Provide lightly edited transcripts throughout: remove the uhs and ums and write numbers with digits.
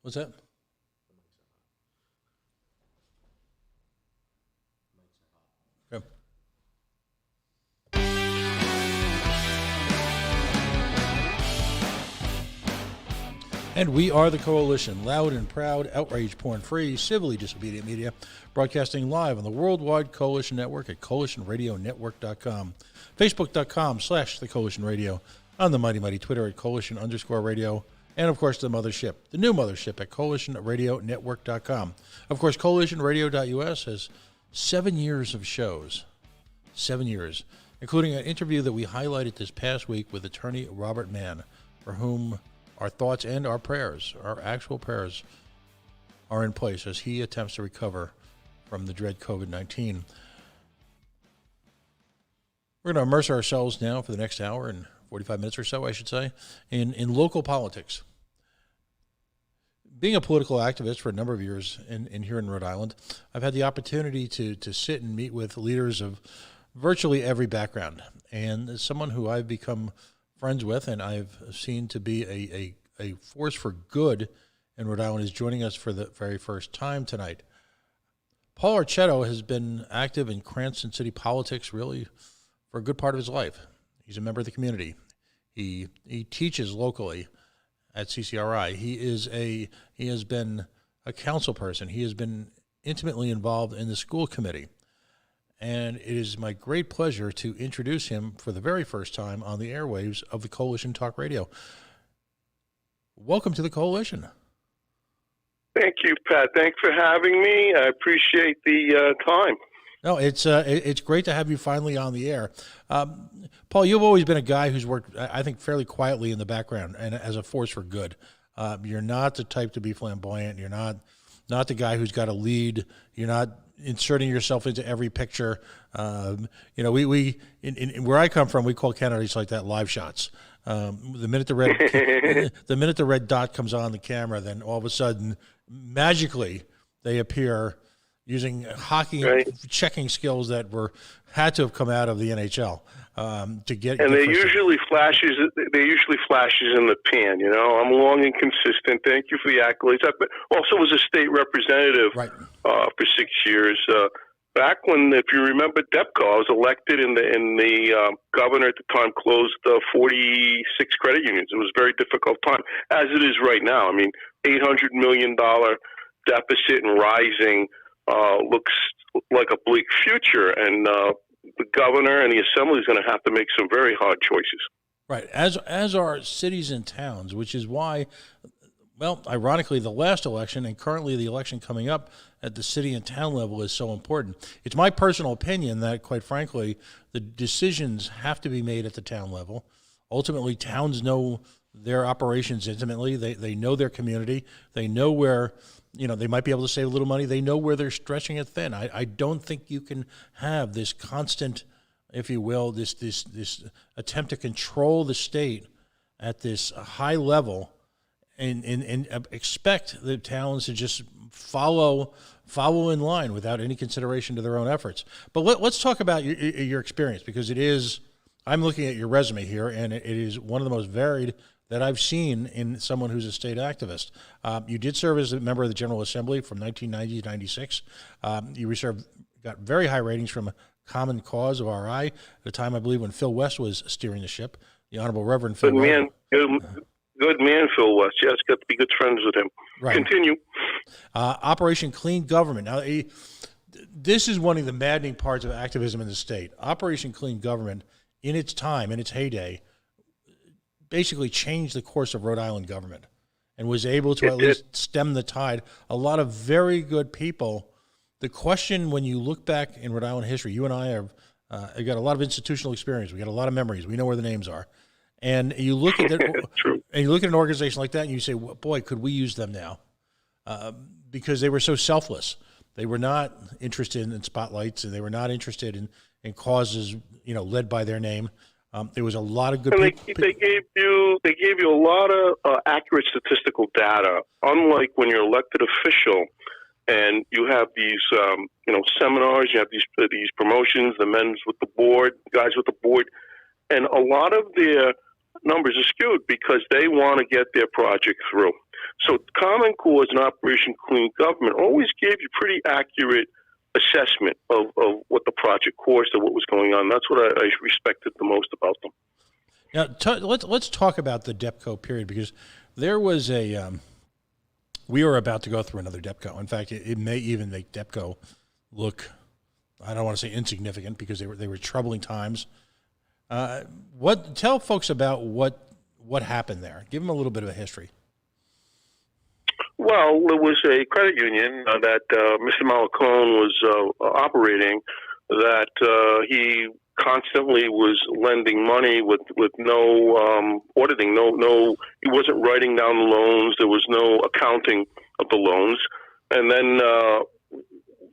What's that? Okay. And we are the Coalition, loud and proud, outrage porn-free, civilly disobedient media, broadcasting live on the worldwide Coalition Network at coalitionradionetwork.com, facebook.com/the Coalition Radio, on the mighty Twitter at Coalition_radio, and of course the mothership, the new mothership at coalitionradionetwork.com. Of course, coalitionradio.us has 7 years of shows, 7 years, including an interview that we highlighted this past week with attorney Robert Mann, for whom our thoughts and our prayers, our actual prayers, are in place as he attempts to recover from the dread COVID-19. We're going to immerse ourselves now for the next hour and 45 minutes or so, I should say, in local politics. Being a political activist for a number of years in here in Rhode Island, I've had the opportunity to sit and meet with leaders of virtually every background. And as someone who I've become friends with and I've seen to be a force for good in Rhode Island is joining us for the very first time tonight. Paul Archetto has been active in Cranston city politics really for a good part of his life. He's a member of the community. He teaches locally at CCRI. He has been a council person. He has been intimately involved in the school committee. And it is my great pleasure to introduce him for the very first time on the airwaves of the Coalition Talk Radio. Welcome to the Coalition. Thank you, Pat. Thanks for having me. I appreciate the time. No, it's great to have you finally on the air. Paul, you've always been a guy who's worked, I think, fairly quietly in the background and as a force for good. You're not the type to be flamboyant. You're not the guy who's got a lead. You're not inserting yourself into every picture. We where I come from, we call candidates like that live shots. The minute the red dot comes on the camera, then all of a sudden, magically, they appear using hockey checking skills that had to have come out of the NHL to get. And they usually flashes. They usually flashes in the pan. You know, I'm long and consistent. Thank you for the accolades. I also was a state representative for 6 years. Back when, if you remember, DEPCO, I was elected, and the governor at the time closed 46 credit unions. It was a very difficult time, as it is right now. I mean, $800 million deficit and rising looks like a bleak future, and the governor and the assembly is going to have to make some very hard choices. Right, as are cities and towns, which is why, well, ironically, the last election and currently the election coming up at the city and town level is so important. It's my personal opinion that, quite frankly, the decisions have to be made at the town level. Ultimately, towns know their operations intimately. They know their community. They know where, they might be able to save a little money. They know where they're stretching it thin. I don't think you can have this constant, if you will, this attempt to control the state at this high level and expect the towns to just follow in line without any consideration to their own efforts. But let's talk about your experience, because it is, I'm looking at your resume here, and it is one of the most varied that I've seen in someone who's a state activist. You did serve as a member of the General Assembly from 1990 to 96. You got very high ratings from Common Cause of RI at a time, I believe, when Phil West was steering the ship. The Honorable Reverend Phil West. Good man, Phil West. Yes, got to be good friends with him. Right. Continue. Operation Clean Government. Now, this is one of the maddening parts of activism in the state. Operation Clean Government, in its time, in its heyday, basically changed the course of Rhode Island government and was able to least stem the tide. A lot of very good people. The question, when you look back in Rhode Island history, you and I have got a lot of institutional experience. We got a lot of memories. We know where the names are. And you look at an organization like that, and you say, well, "Boy, could we use them now?" Because they were so selfless. They were not interested in spotlights, and they were not interested in causes, led by their name. There was a lot of good people. They gave you a lot of accurate statistical data. Unlike when you're elected official, and you have these, seminars, you have these promotions, the men's with the board, guys with the board, and a lot of their numbers are skewed because they want to get their project through. So Common Cause and Operation Clean Government always gave you pretty accurate assessment of what the project cost or what was going on. That's what I respected the most about them. Now, let's talk about the DEPCO period, because there was we were about to go through another DEPCO. In fact, it may even make DEPCO look, I don't want to say insignificant, because they were troubling times. Tell folks about what happened there. Give them a little bit of a history. Well, there was a credit union that Mr. Malacone was operating, that he constantly was lending money with no auditing, he wasn't writing down the loans, there was no accounting of the loans. And then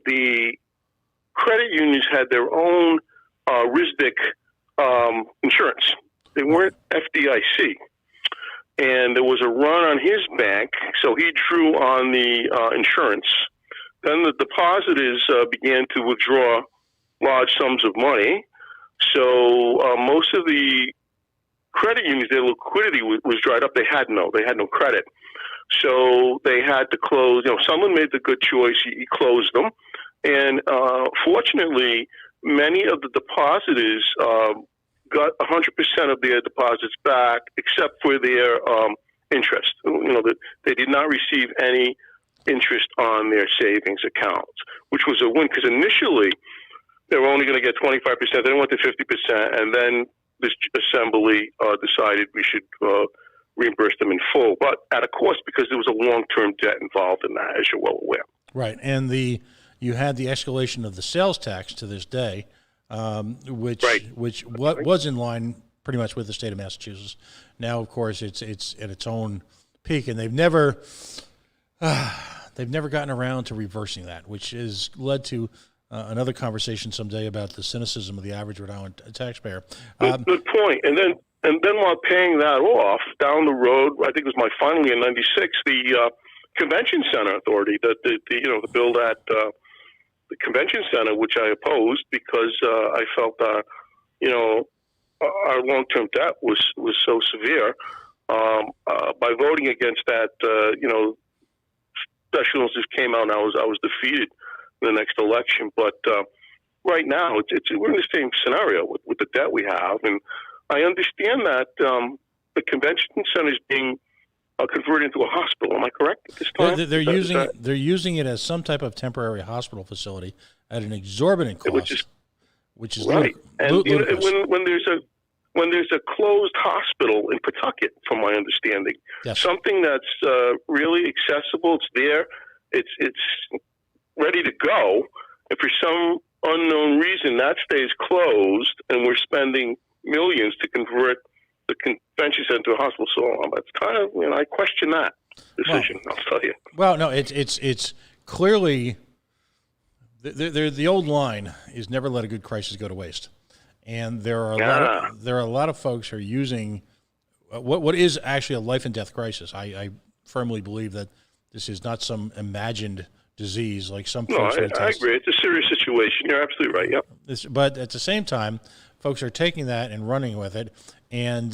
the credit unions had their own RISDIC insurance. They weren't FDIC. And there was a run on his bank, so he drew on the insurance. Then the depositors began to withdraw large sums of money. So most of the credit unions, their liquidity was dried up. They had no credit. So they had to close. Someone made the good choice. He closed them. And fortunately, many of the depositors got 100% of their deposits back, except for their interest. They did not receive any interest on their savings accounts, which was a win, because initially they were only going to get 25%. They didn't want the 50%, and then this assembly decided we should reimburse them in full, but at a cost, because there was a long-term debt involved in that, as you're well aware. Right, and you had the escalation of the sales tax to this day, which was in line pretty much with the state of Massachusetts. Now, of course, it's at its own peak, and they've never gotten around to reversing that, which has led to another conversation someday about the cynicism of the average Rhode Island taxpayer. Good point. And then while paying that off, down the road, I think it was finally in '96, the Convention Center Authority, the bill that the Convention Center, which I opposed because I felt our long-term debt was so severe. By voting against that, specials just came out, and I was defeated in the next election. But right now, we're in the same scenario with the debt we have, and I understand that the Convention Center is being converted into a hospital. Am I correct at this time? They're using it as some type of temporary hospital facility at an exorbitant cost, which is right. ludicrous. When there's a closed hospital in Pawtucket, from my understanding, yes, something that's really accessible, it's there, it's ready to go, and for some unknown reason that stays closed, and we're spending millions to convert the convention center to a hospital. So it's kind of, I question that decision. Well, I'll tell you. Well, no, it's clearly the old line is never let a good crisis go to waste, and there are a lot of folks who are using what is actually a life and death crisis. I firmly believe that this is not some imagined disease like some folks. No, I agree. It's a serious situation. You're absolutely right. Yep. But at the same time, folks are taking that and running with it. And,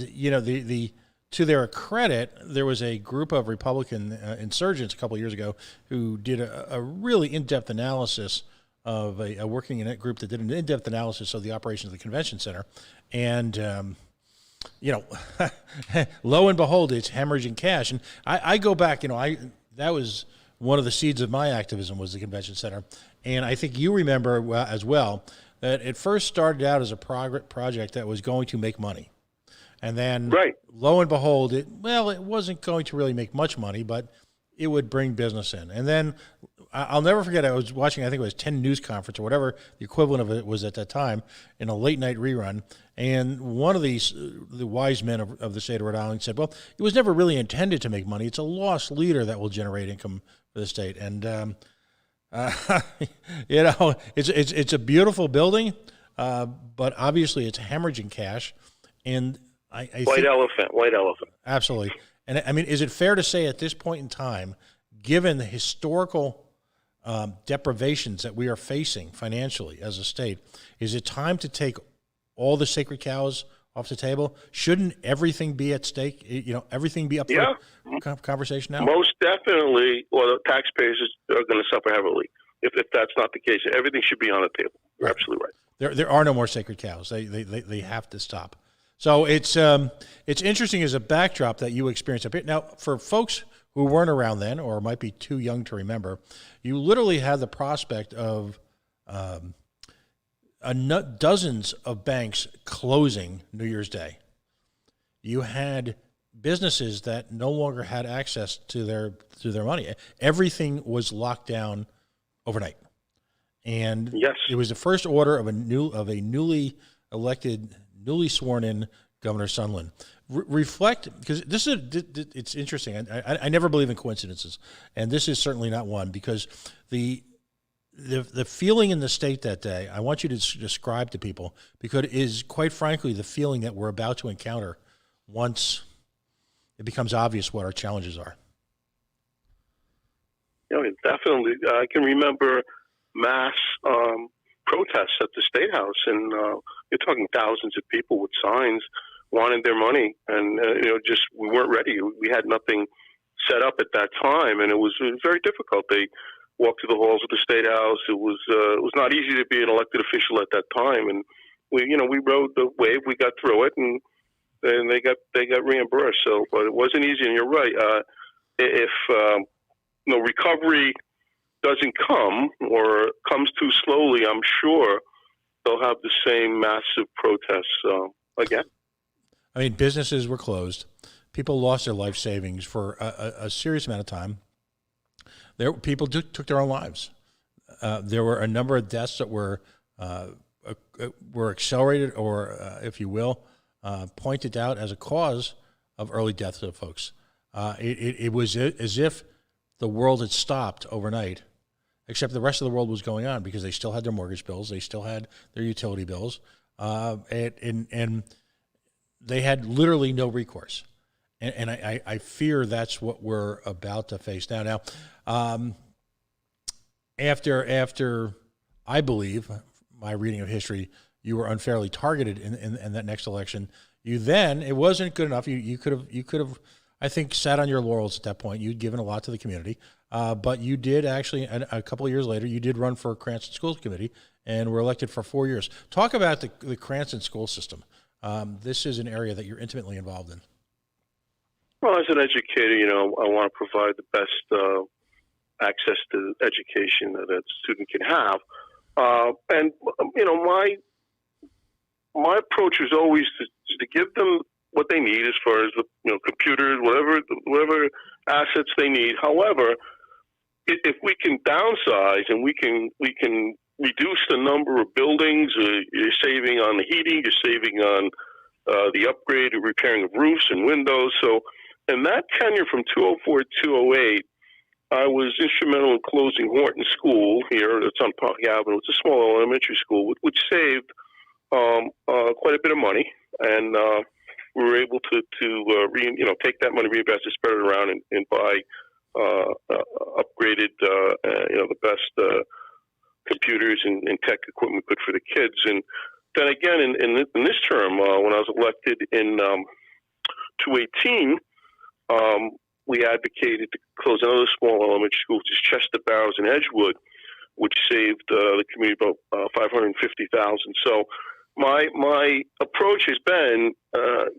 to their credit, there was a group of Republican insurgents a couple of years ago who did a really in-depth analysis of a working group that did an in-depth analysis of the operation of the convention center. And, lo and behold, it's hemorrhaging cash. And I go back, that was one of the seeds of my activism was the convention center. And I think you remember as well that it first started out as a project that was going to make money. And then, lo and behold, it wasn't going to really make much money, but it would bring business in. And then I'll never forget, I was watching, I think it was 10 News Conference or whatever the equivalent of it was at that time, in a late-night rerun. And one of the wise men of the state of Rhode Island said, well, it was never really intended to make money. It's a lost leader that will generate income for the state. And, it's a beautiful building, but obviously it's hemorrhaging cash. And White elephant. Absolutely. And I mean, is it fair to say at this point in time, given the historical deprivations that we are facing financially as a state, is it time to take all the sacred cows off the table? Shouldn't everything be at stake? Everything be up for conversation now? Most definitely. Well, the taxpayers are going to suffer heavily if that's not the case. Everything should be on the table. You're absolutely right. There are no more sacred cows. They have to stop. So it's interesting as a backdrop that you experience up here. Now, for folks who weren't around then or might be too young to remember, you literally had the prospect of dozens of banks closing New Year's Day. You had businesses that no longer had access to their money. Everything was locked down overnight. And it was the first order of a newly elected, newly sworn in Governor Sondland. Reflect, because it's interesting. I never believe in coincidences, and this is certainly not one, because the feeling in the state that day, I want you to describe to people, because it is quite frankly the feeling that we're about to encounter once it becomes obvious what our challenges are. Definitely. I can remember mass protests at the State House, and you're talking thousands of people with signs wanting their money, and just we weren't ready. We had nothing set up at that time, and it was very difficult. They walked through the halls of the State House. It was not easy to be an elected official at that time, and we rode the wave. We got through it, and they got reimbursed. So, but it wasn't easy. And you're right. If recovery doesn't come or comes too slowly, I'm sure they'll have the same massive protests again. I mean, businesses were closed. People lost their life savings for a serious amount of time. People took their own lives. There were a number of deaths that were accelerated or, if you will, pointed out as a cause of early deaths of folks. It was as if the world had stopped overnight, except the rest of the world was going on because they still had their mortgage bills, they still had their utility bills, and they had literally no recourse. And I fear that's what we're about to face now. Now, after I believe my reading of history, you were unfairly targeted in that next election. It wasn't good enough. You could have I think sat on your laurels at that point. You'd given a lot to the community, but you did actually a couple of years later you did run for Cranston School Committee and were elected for 4 years. Talk about the Cranston school system. This is an area that you're intimately involved in. Well, as an educator, I want to provide the best access to education that a student can have. And my approach is always to give them what they need as far as computers, whatever assets they need. However, if we can downsize and we can reduce the number of buildings, you're saving on the heating, you're saving on the upgrade or repairing of roofs and windows. So in that tenure from 2004 to 2008, I was instrumental in closing Horton School here. It's on Park Avenue. It's a small elementary school, which saved quite a bit of money, and we were able to take that money, reinvest it, spread it around, and buy upgraded the best computers and tech equipment good for the kids. And then again, in this term, when I was elected in 2018. We advocated to close another small elementary school, which is Chester Barrows in Edgewood, which saved the community about $550,000. So my approach has been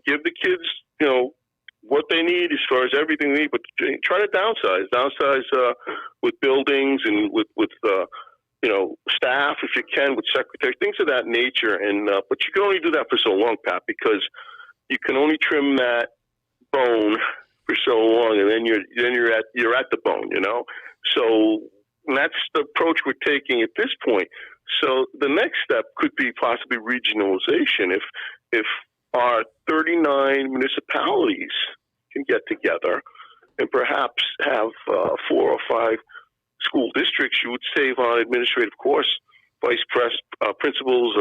give the kids what they need as far as everything they need, but try to downsize with buildings and with staff if you can, with secretaries, things of that nature. And but you can only do that for so long, Pat, because you can only trim that bone for so long, and then you're at the bone, So that's the approach we're taking at this point. So the next step could be possibly regionalization. If our 39 municipalities can get together and perhaps have 4 or 5 school districts, you would save on administrative costs, vice principals,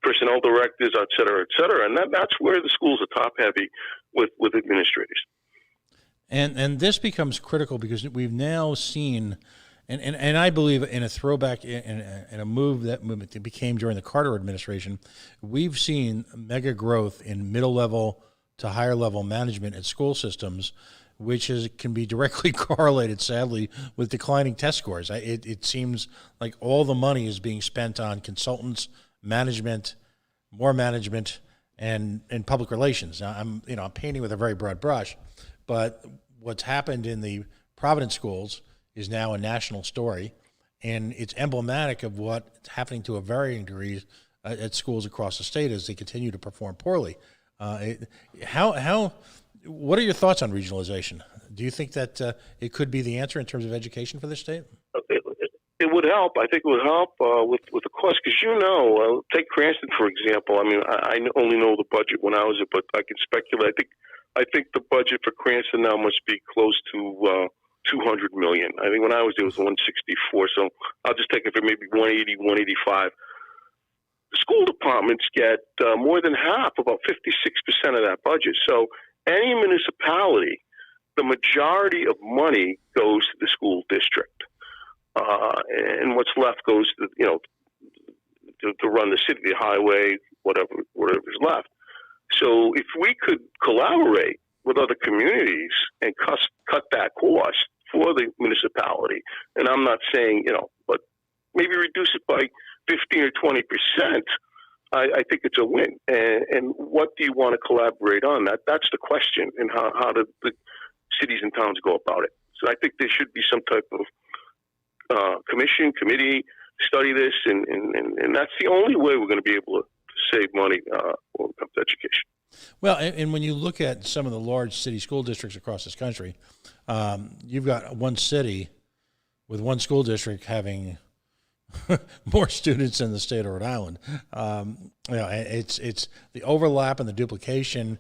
personnel directors, et cetera. And that's where the schools are top heavy with administrators. And this becomes critical because we've now seen And I believe in a throwback in a move that became during the Carter administration, we've seen mega growth in middle level to higher level management at school systems, which can be directly correlated, sadly, with declining test scores. It seems like all the money is being spent on consultants, management, more management, and public relations. Now, I'm painting with a very broad brush, but what's happened in the Providence schools is now a national story, and it's emblematic of what's happening to a varying degree at schools across the state as they continue to perform poorly. What are your thoughts on regionalization? Do you think that it could be the answer in terms of education for the state? It would help. I think it would help with the cost, because take Cranston for example. I mean, I only know the budget when I was it, but I can speculate. I think the budget for Cranston now must be close to $200 million. I think when I was there, it was 164. So I'll just take it for maybe 180, 185. The school departments get more than half, about 56% of that budget. So any municipality, the majority of money goes to the school district, and what's left goes to to run the city, the highway, whatever is left. So if we could collaborate with other communities and cut that cost for the municipality, and I'm not saying, but maybe reduce it by 15 or 20%, I think it's a win. And what do you want to collaborate on? That's the question, and how do the cities and towns go about it? So I think there should be some type of committee, study this, and that's the only way we're going to be able to save money when it comes to education. Well, and when you look at some of the large city school districts across this country, you've got one city with one school district having more students than the state of Rhode Island. It's the overlap and the duplication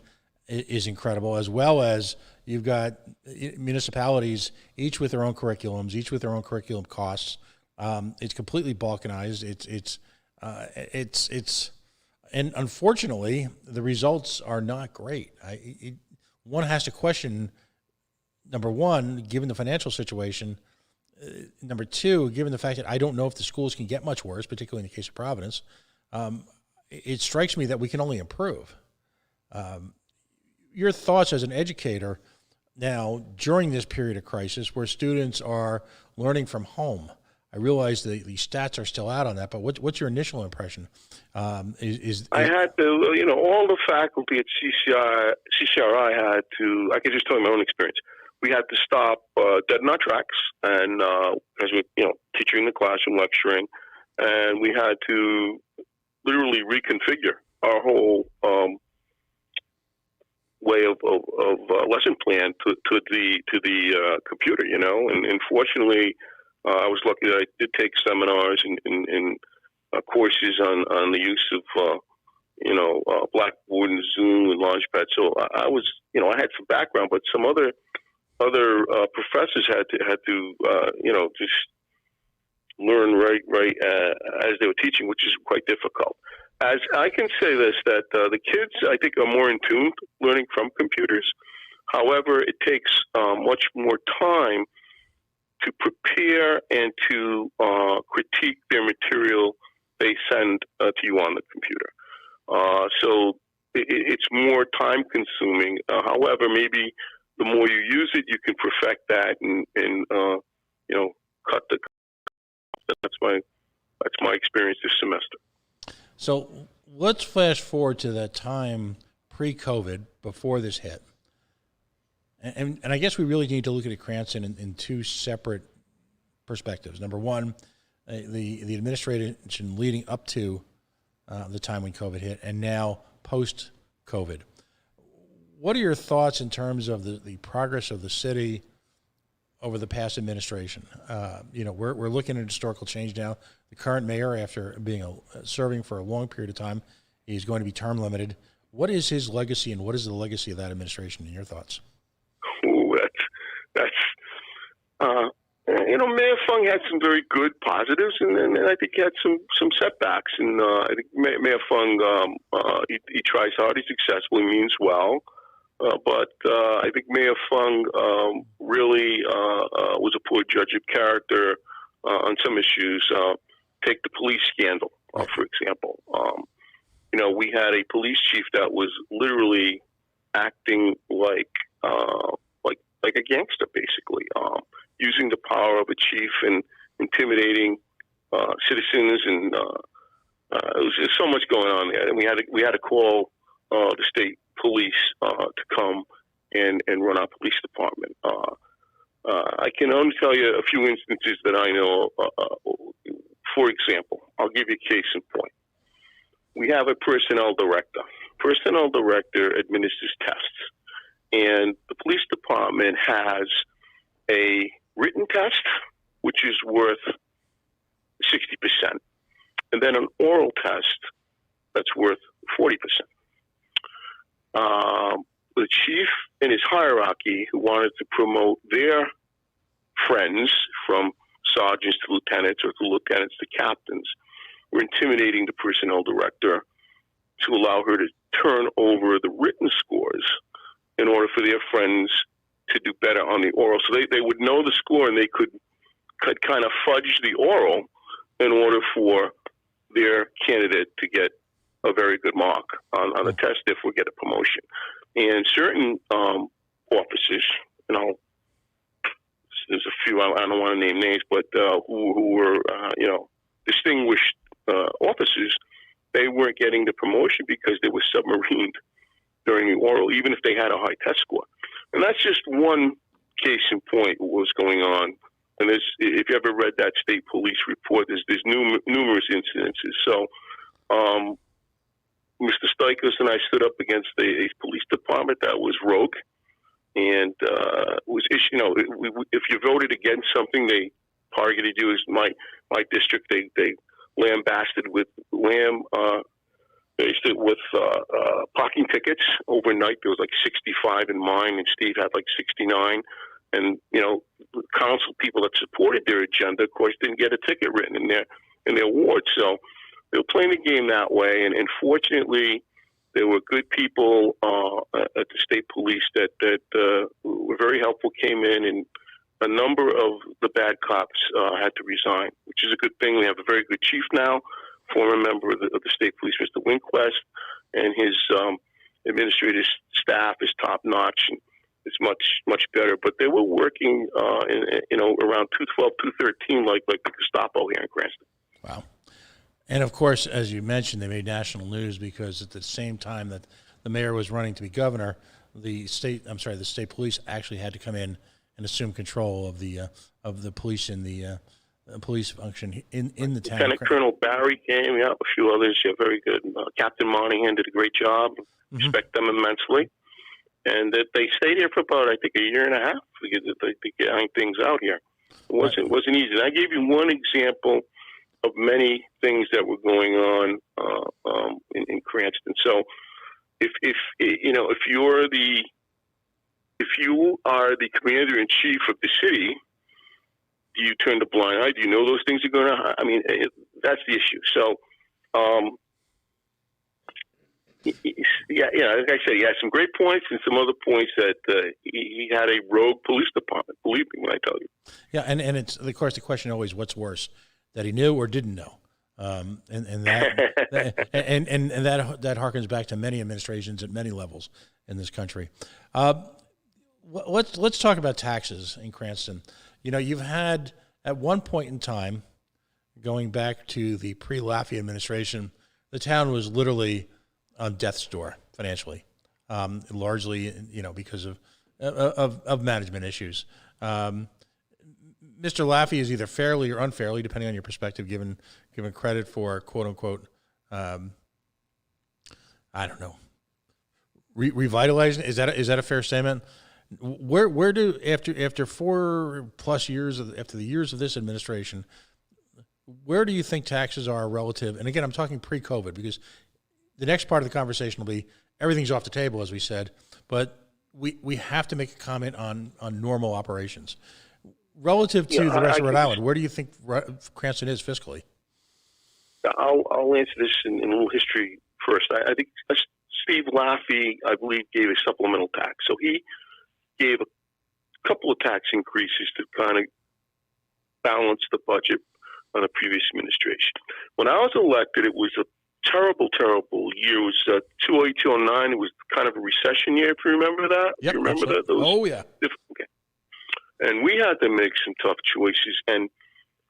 is incredible, as well as you've got municipalities, each with their own curriculums, each with their own curriculum costs. It's completely balkanized. And unfortunately, the results are not great. One has to question, number one, given the financial situation, number two, given the fact that I don't know if the schools can get much worse, particularly in the case of Providence, it strikes me that we can only improve. Your thoughts as an educator now during this period of crisis where students are learning from home. I realize the stats are still out on that, but what's your initial impression? I had to, all the faculty at CCRI had to, I can just tell you my own experience. We had to stop dead in our tracks, and as we, teaching in the classroom, lecturing, and we had to literally reconfigure our whole way of lesson plan to the computer, and fortunately, I was lucky that I did take seminars and courses on the use of Blackboard and Zoom and Launchpad. So I was, I had some background, but some other professors had to just learn right as they were teaching, which is quite difficult. As I can say this, that the kids, I think, are more in tune learning from computers. However, it takes much more time to prepare and to critique their material they send to you on the computer. So it's more time consuming. However, maybe the more you use it, you can perfect that and cut the. That's my experience this semester. So let's flash forward to that time pre-COVID, before this hit. And I guess we really need to look at Cranston in two separate perspectives. Number one, the administration leading up to the time when COVID hit, and now post-COVID. What are your thoughts in terms of the progress of the city over the past administration? We're looking at historical change now. The current mayor, after being serving for a long period of time, he's going to be term limited. What is his legacy, and what is the legacy of that administration, in your thoughts? Mayor Fung had some very good positives, and I think he had some setbacks. And I think Mayor Fung, he tries hard, he's successful, he means well. But I think Mayor Fung really was a poor judge of character on some issues. Take the police scandal, for example. We had a police chief that was literally acting like a gangster, basically, using the power of a chief and intimidating citizens, and there was just so much going on there. And we had to call the state police to come and run our police department. I can only tell you a few instances that I know. For example, I'll give you a case in point. We have a personnel director. Personnel director administers tests, and the police department has a written test, which is worth 60%, and then an oral test that's worth 40%. The chief and his hierarchy, who wanted to promote their friends from sergeants to lieutenants, or to lieutenants to captains, were intimidating the personnel director to allow her to turn over the written scores in order for their friends to do better on the oral. So they would know the score, and they could kind of fudge the oral in order for their candidate to get a very good mark on the test, if we get a promotion. And certain officers, there's a few, I don't want to name names, but who were, distinguished officers, they weren't getting the promotion because they were submarined during the oral, even if they had a high test score. And that's just one case in point what was going on. And if you ever read that state police report, there's numerous incidences. So Mr. Stikos and I stood up against a police department that was rogue, and was if you voted against something, they targeted you. As my district, they lambasted with parking tickets overnight. There was like 65 in mine, and Steve had like 69. And council people that supported their agenda, of course, didn't get a ticket written in their ward. So they were playing the game that way. And fortunately, there were good people at the state police that were very helpful, came in, and a number of the bad cops had to resign, which is a good thing. We have a very good chief now, former member of the state police, Mr. Winquest, and his administrative staff is top notch, and it's much better. But they were working, around 212, 213, like the Gestapo here in Cranston. Wow. And of course, as you mentioned, they made national news because at the same time that the mayor was running to be governor, the state police actually had to come in and assume control of the police in the police function in the town. Lieutenant Colonel Barry came, a few others. Very good. Captain Monahan did a great job. Mm-hmm. Respect them immensely. And that they stayed here for about, I think, a year and a half to get things out here. It wasn't easy. And I gave you one example of many things that were going on in Cranston. So if you are the commander in chief of the city, do you turn the blind eye? Do you know those things are going to? I mean, that's the issue. So, like I said, he had some great points and some other points that he had a rogue police department. Believe me when I tell you. Yeah, and it's of course the question always, what's worse, that he knew or didn't know, and that that harkens back to many administrations at many levels in this country. Let's talk about taxes in Cranston. You've had at one point in time, going back to the pre-Laffey administration, the town was literally on death's door financially, largely because of management issues. Mr. Laffey is either fairly or unfairly, depending on your perspective, given credit for quote unquote, revitalizing. Is that a fair statement? Where do after 4+ years after the years of this administration, where do you think taxes are relative? And again, I'm talking pre-COVID, because the next part of the conversation will be everything's off the table, as we said, but we have to make a comment on normal operations relative to the rest of Rhode Island. Where do you think Cranston is fiscally? I'll answer this in a little history first. I think Steve Laffey, I believe, gave a supplemental tax. So he gave a couple of tax increases to kind of balance the budget on the previous administration. When I was elected, it was a terrible, terrible year. It was 2008, 2009. It was kind of a recession year, if you remember that. Yep, you remember that? Oh, yeah. Okay. And we had to make some tough choices. And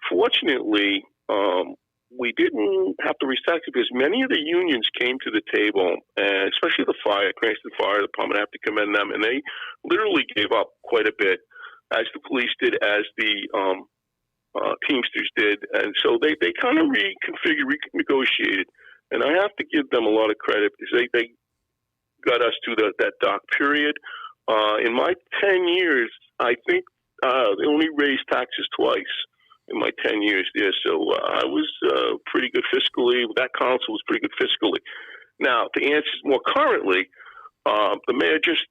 fortunately, we didn't have to reset because many of the unions came to the table, and especially the Cranston Fire Department. I have to commend them. And they literally gave up quite a bit, as the police did, as the Teamsters did. And so they kind of renegotiated. And I have to give them a lot of credit because they got us through that dark period. In my 10 years, I think they only raised taxes twice in my 10 years there. So I was pretty good fiscally. That council was pretty good fiscally. Now, to answer more currently, the mayor just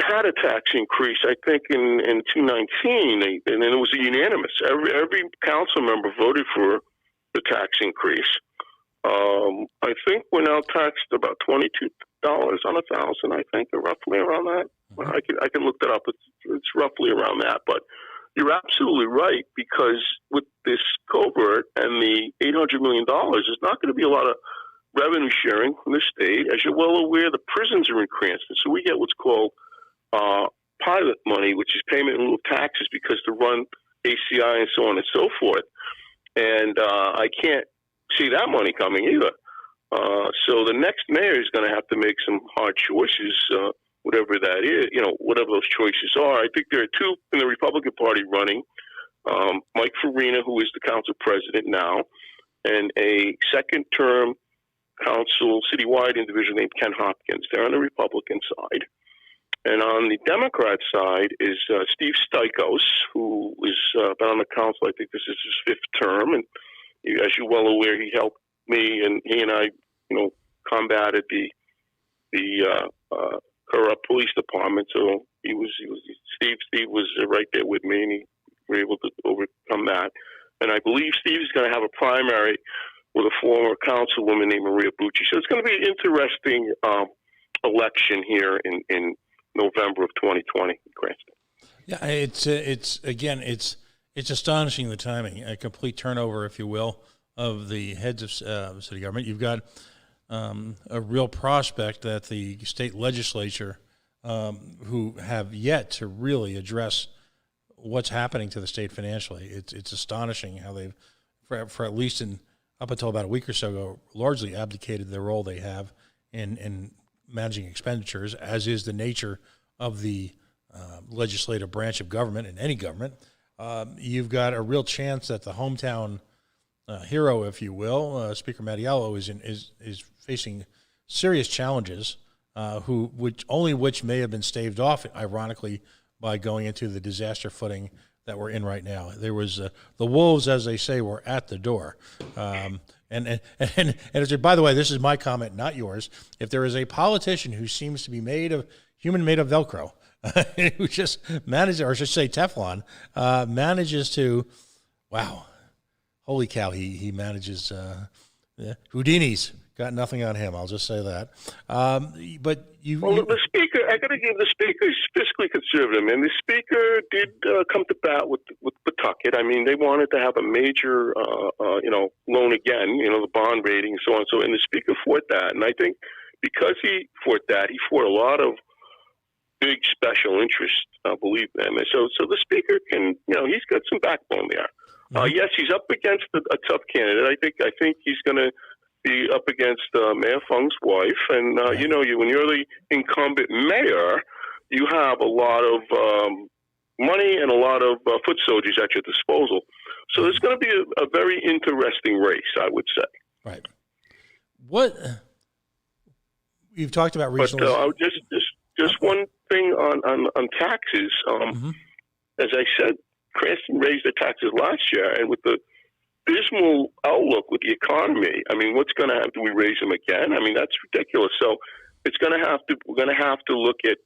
had a tax increase, I think, in 2019, and it was unanimous. Every council member voted for the tax increase. I think we're now taxed about $22 on 1,000. I think, or roughly around that. I can look that up. It's roughly around that. But you're absolutely right, because with this covert and the $800 million, there's not going to be a lot of revenue sharing from the state. As you're well aware, the prisons are in Cranston, so we get what's called pilot money, which is payment in lieu of taxes, because to run ACI and so on and so forth. And I can't see that money coming either. So the next mayor is going to have to make some hard choices, whatever that is, whatever those choices are. I think there are two in the Republican Party running, Mike Farina, who is the council president now, and a second-term council citywide individual named Ken Hopkins. They're on the Republican side. And on the Democrat side is Steve Stikos, who has been on the council. I think this is his 5th term. And as you're well aware, he helped me, and he and I, combated the corrupt police department. So Steve was right there with me, and we were able to overcome that. And I believe Steve is going to have a primary with a former councilwoman named Maria Bucci. So it's going to be an interesting election here in November of 2020 in Cranston. Yeah, it's astonishing, the timing, a complete turnover, if you will, of the heads of city government. You've got a real prospect that the state legislature, who have yet to really address what's happening to the state financially. It's astonishing how they've, for at least up until about a week or so ago, largely abdicated the role they have in managing expenditures, as is the nature of the legislative branch of government in any government. You've got a real chance that the hometown hero, if you will, Speaker Mattiello, is facing serious challenges, which may have been staved off, ironically, by going into the disaster footing that we're in right now. There was the wolves, as they say, were at the door. And by the way, this is my comment, not yours. If there is a politician who seems to be made of Velcro, who just manages, or I should say Teflon, manages to, wow, holy cow, he manages. Houdini's got nothing on him. I'll just say that. But the speaker, I got to give the speaker, is fiscally conservative, and the speaker did come to bat with Pawtucket. I mean, they wanted to have a major, loan again, the bond rating and so on. So, and the speaker fought that, and I think because he fought that, he fought a lot of big special interests, believe them. And so the speaker can, he's got some backbone there. Mm-hmm. Yes, he's up against a tough candidate. I think he's going to be up against Mayor Fung's wife. And, when you're the incumbent mayor, you have a lot of money and a lot of foot soldiers at your disposal. So there's going to be a very interesting race, I would say. Right. What you've talked about regional. But just one thing on taxes. Mm-hmm. As I said, Cranston raised their taxes last year, and with the dismal outlook with the economy, I mean, what's going to happen? Do we raise them again? I mean, that's ridiculous. So we're going to have to look at,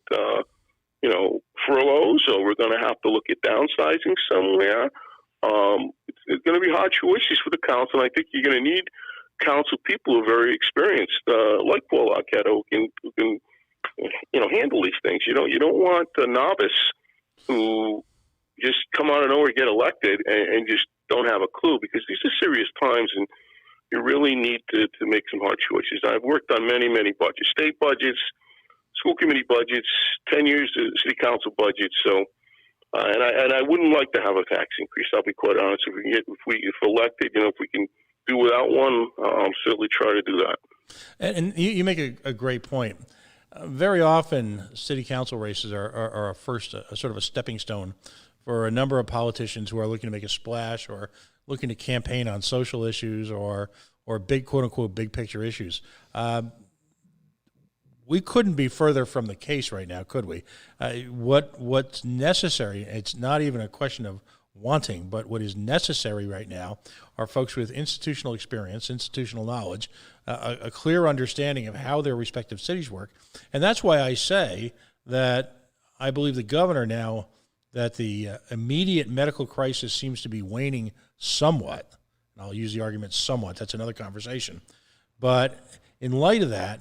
furloughs, or we're going to have to look at downsizing somewhere. It's going to be hard choices for the council. And I think you're going to need council people who are very experienced, like Paul Archetto, who can handle these things. You don't want a novice who just come out of nowhere, get elected, and just don't have a clue, because these are serious times, and you really need to make some hard choices. I've worked on many budgets, state budgets, school committee budgets, 10 years of city council budgets. So, and I wouldn't like to have a tax increase. I'll be quite honest. If elected, if we can do without one, I'll certainly try to do that. And you make a great point. Very often, city council races are a sort of a stepping stone for a number of politicians who are looking to make a splash or looking to campaign on social issues or big, quote unquote, big picture issues. We couldn't be further from the case right now, could we? What's necessary, it's not even a question of wanting, but what is necessary right now are folks with institutional experience, institutional knowledge, a clear understanding of how their respective cities work. And that's why I say that I believe the governor now, that the immediate medical crisis seems to be waning somewhat. And I'll use the argument somewhat. That's another conversation. But in light of that,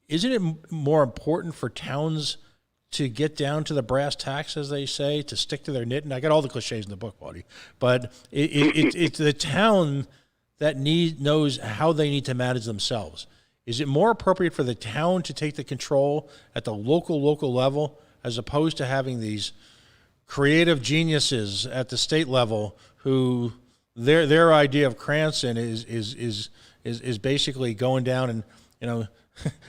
isn't it more important for towns to get down to the brass tacks, as they say, to stick to their knitting? I got all the cliches in the book, buddy. But it's the town that knows how they need to manage themselves. Is it more appropriate for the town to take the control at the local level, as opposed to having these creative geniuses at the state level who their idea of Cranston is basically going down and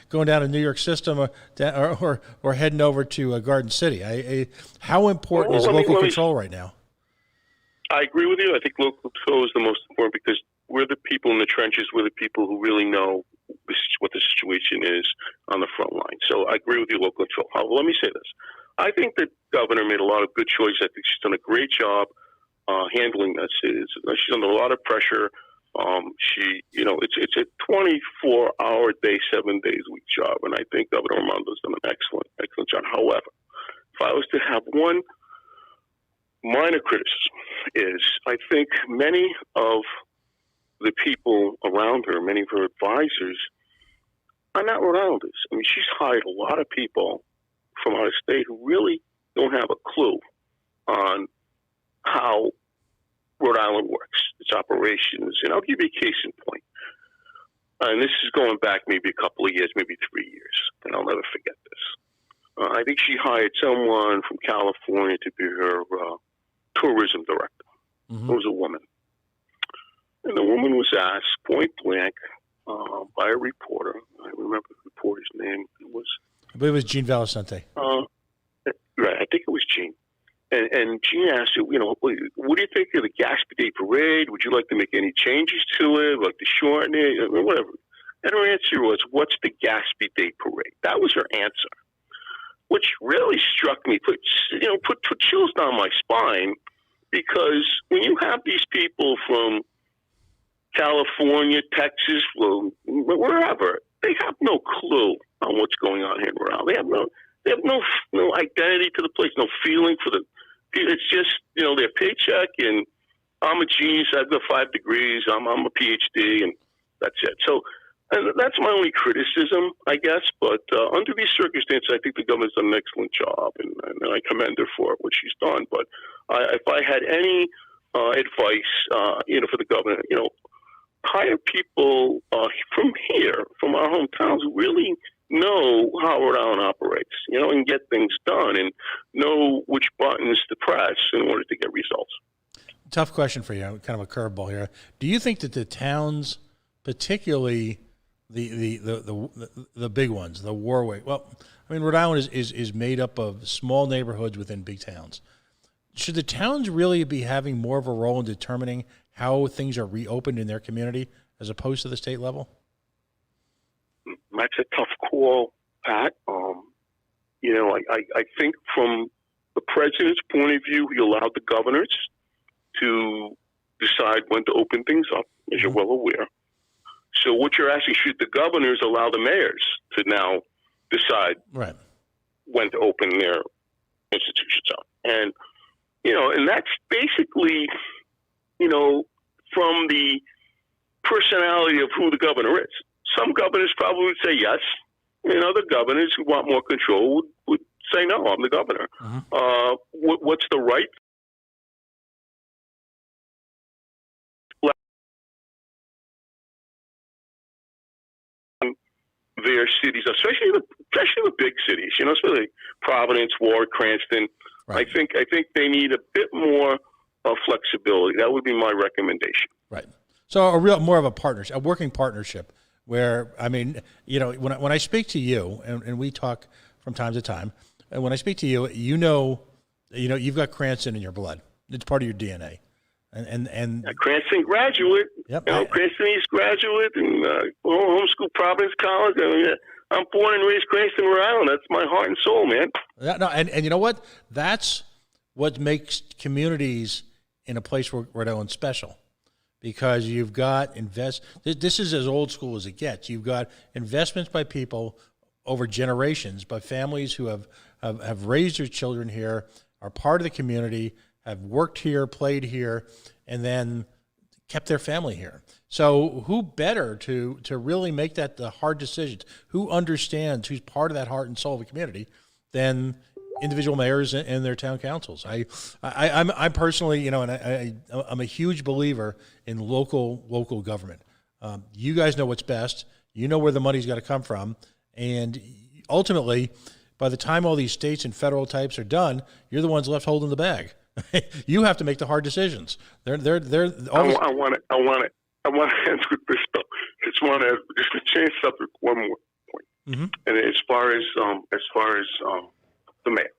going down a New York system or heading over to Garden City? How important is local control right now? I agree with you. I think local control is the most important, because we're the people in the trenches. We're the people who really know what the situation is on the front line. So I agree with you, local control. However, let me say this. I think the governor made a lot of good choices. I think she's done a great job handling this. She's under a lot of pressure. It's a 24-hour day, 7 days a week job, and I think Governor Armando's done an excellent job. However, if I was to have one minor criticism, is I think many of the people around her, many of her advisors, are not Rhode Islanders. I mean, she's hired a lot of people from out of state who really don't have a clue on how Rhode Island works, its operations. And I'll give you a case in point. And this is going back maybe a couple of years, maybe 3 years, and I'll never forget this. I think she hired someone from California to be her tourism director. Mm-hmm. It was a woman. And the woman was asked point blank by a reporter. I remember the reporter's name. I believe it was Gene Valicente. Right, I think it was Gene. And Gene asked her, what do you think of the Gatsby Day Parade? Would you like to make any changes to it, like to shorten it, or whatever? And her answer was, what's the Gatsby Day Parade? That was her answer, which really struck me, put chills down my spine, because when you have these people from California, Texas, wherever, they have no clue on what's going on here in Rhode Island. They have no identity to the place, no feeling for the. It's just their paycheck, and I'm a genius. I've got 5 degrees. I'm a PhD, and that's it. So, and that's my only criticism, I guess. But under these circumstances, I think the government's done an excellent job, and I commend her for what she's done. But if I had any advice, for the governor, hire people from here, from our hometowns, who really know how Rhode Island operates, and get things done, and know which buttons to press in order to get results. Tough question for you, kind of a curveball here. Do you think that the towns, particularly the big ones, the Warwick, Rhode Island is made up of small neighborhoods within big towns. Should the towns really be having more of a role in determining how things are reopened in their community as opposed to the state level? That's a tough call, Pat. I think from the president's point of view, he allowed the governors to decide when to open things up, as you're well aware. So what you're asking, should the governors allow the mayors to now decide when to open their institutions up? And, and that's basically, from the personality of who the governor is. Some governors probably would say yes, and other governors who want more control would say no, I'm the governor. Uh-huh. what's the right their cities, especially the big cities, especially Providence, Warwick, Cranston. Right. I think they need a bit more flexibility. That would be my recommendation. Right. So more of a partnership, a working partnership, where when I speak to you and we talk from time to time, and when I speak to you, you've got Cranston in your blood. It's part of your DNA. And Cranston graduate. Yep. Cranston East graduate and homeschool Providence College. I'm born and raised Cranston, Rhode Island. That's my heart and soul, man. No, and you know what? That's what makes communities in a place where Rhode Island special, because you've got This is as old school as it gets. You've got investments by people over generations, by families who have raised their children here, are part of the community, have worked here, played here, and then kept their family here. So who better to really make that the hard decisions? Who understands, who's part of that heart and soul of a community, than individual mayors and their town councils? I'm personally, and I'm a huge believer in local government. You guys know what's best. You know where the money's got to come from, and ultimately, by the time all these states and federal types are done, you're the ones left holding the bag. You have to make the hard decisions. I want to end with this though. Just to change subject one more point. Mm-hmm. And as far as the mayor,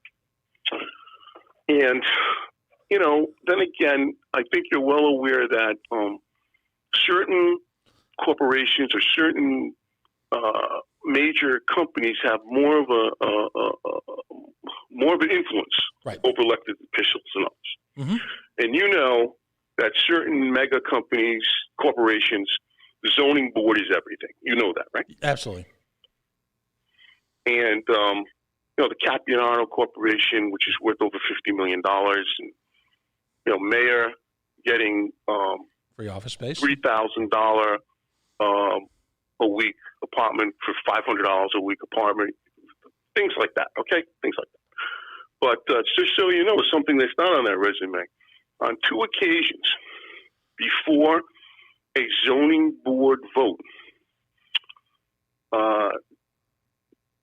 and then again, I think you're well aware that certain corporations or certain major companies have more of an influence over elected officials than others. Mm-hmm. And that certain mega companies, corporations, the zoning board is everything. You know that, right? Absolutely. And the Capianano Corporation, which is worth over $50 million, and mayor getting free office space, $3,000 a week apartment for $500 a week apartment, things like that. Okay, things like that. But just so you know, something that's not on that resume. On 2 occasions before a zoning board vote,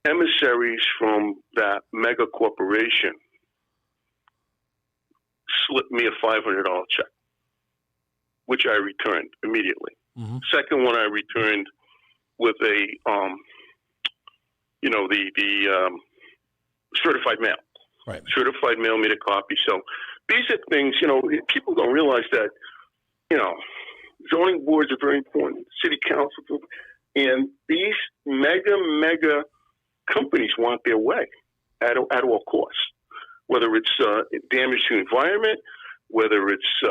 emissaries from that mega corporation slipped me a $500 check, which I returned immediately. Mm-hmm. Second one I returned with a, the certified mail. Right. Certified mail, made a copy. So these are things, people don't realize that, zoning boards are very important, city council, and these mega companies want their way at all costs, whether it's damage to the environment, whether it's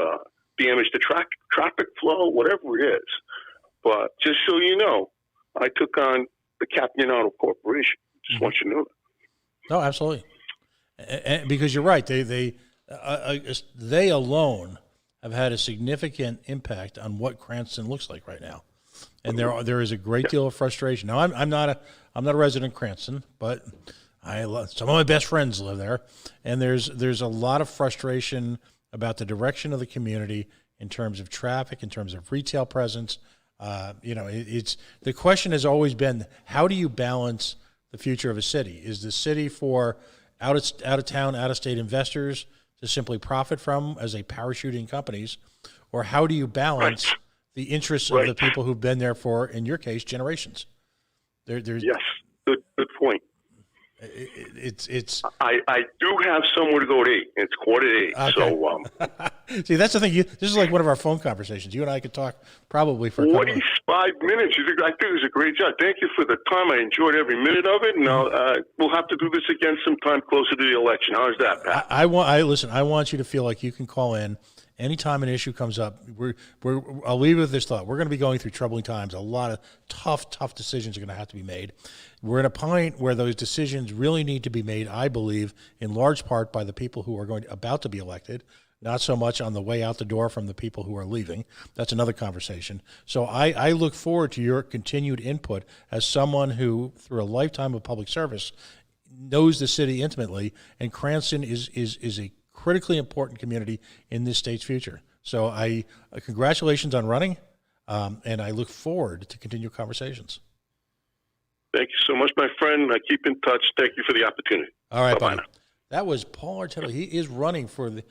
damage to traffic flow, whatever it is. But just so you know, I took on the Capianano Corporation. Just want you to know that. No, absolutely. And because you're right, they alone have had a significant impact on what Cranston looks like right now, and there is a great deal of frustration. Now, I'm not a resident of Cranston, but some of my best friends live there, and there's a lot of frustration about the direction of the community in terms of traffic, in terms of retail presence. It's the question has always been, how do you balance the future of a city? Is the city for out of town, out of state investors to simply profit from as they parachuting companies, or how do you balance the interests of the people who've been there for, in your case, generations? There's yes, good point. It's. I do have somewhere to go to eat. It's 7:45. Okay. So, see, that's the thing. This is like one of our phone conversations. You and I could talk probably for 45 minutes. I think it was a great job. Thank you for the time. I enjoyed every minute of it, and we'll have to do this again sometime closer to the election. How's that, Pat? I want you to feel like you can call in anytime an issue comes up. I'll leave you with this thought. We're going to be going through troubling times. A lot of tough decisions are going to have to be made. We're at a point where those decisions really need to be made, I believe, in large part by the people who are about to be elected, not so much on the way out the door from the people who are leaving. That's another conversation. So I look forward to your continued input as someone who, through a lifetime of public service, knows the city intimately, and Cranston is a critically important community in this state's future. So congratulations on running, and I look forward to continued conversations. Thank you so much, my friend. Keep in touch. Thank you for the opportunity. All right, bye-bye buddy. That was Paul Archetto. He is running for the,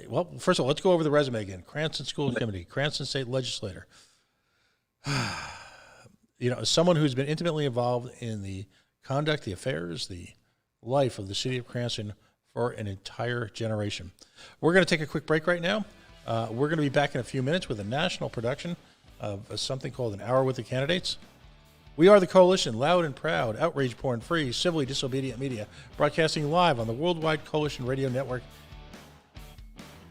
well, first of all, let's go over the resume again. Cranston School Committee, Cranston State Legislator. Someone who's been intimately involved in the conduct, the affairs, the life of the city of Cranston for an entire generation. We're going to take a quick break right now. We're going to be back in a few minutes with a national production of something called An Hour with the Candidates. We are the Coalition, loud and proud, outrage porn free, civilly disobedient media, broadcasting live on the Worldwide Coalition Radio Network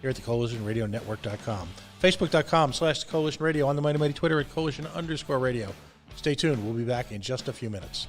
here at thecoalitionradionetwork.com. Facebook.com/Coalition Radio, on the Mighty Mighty Twitter at Coalition_Radio. Stay tuned. We'll be back in just a few minutes.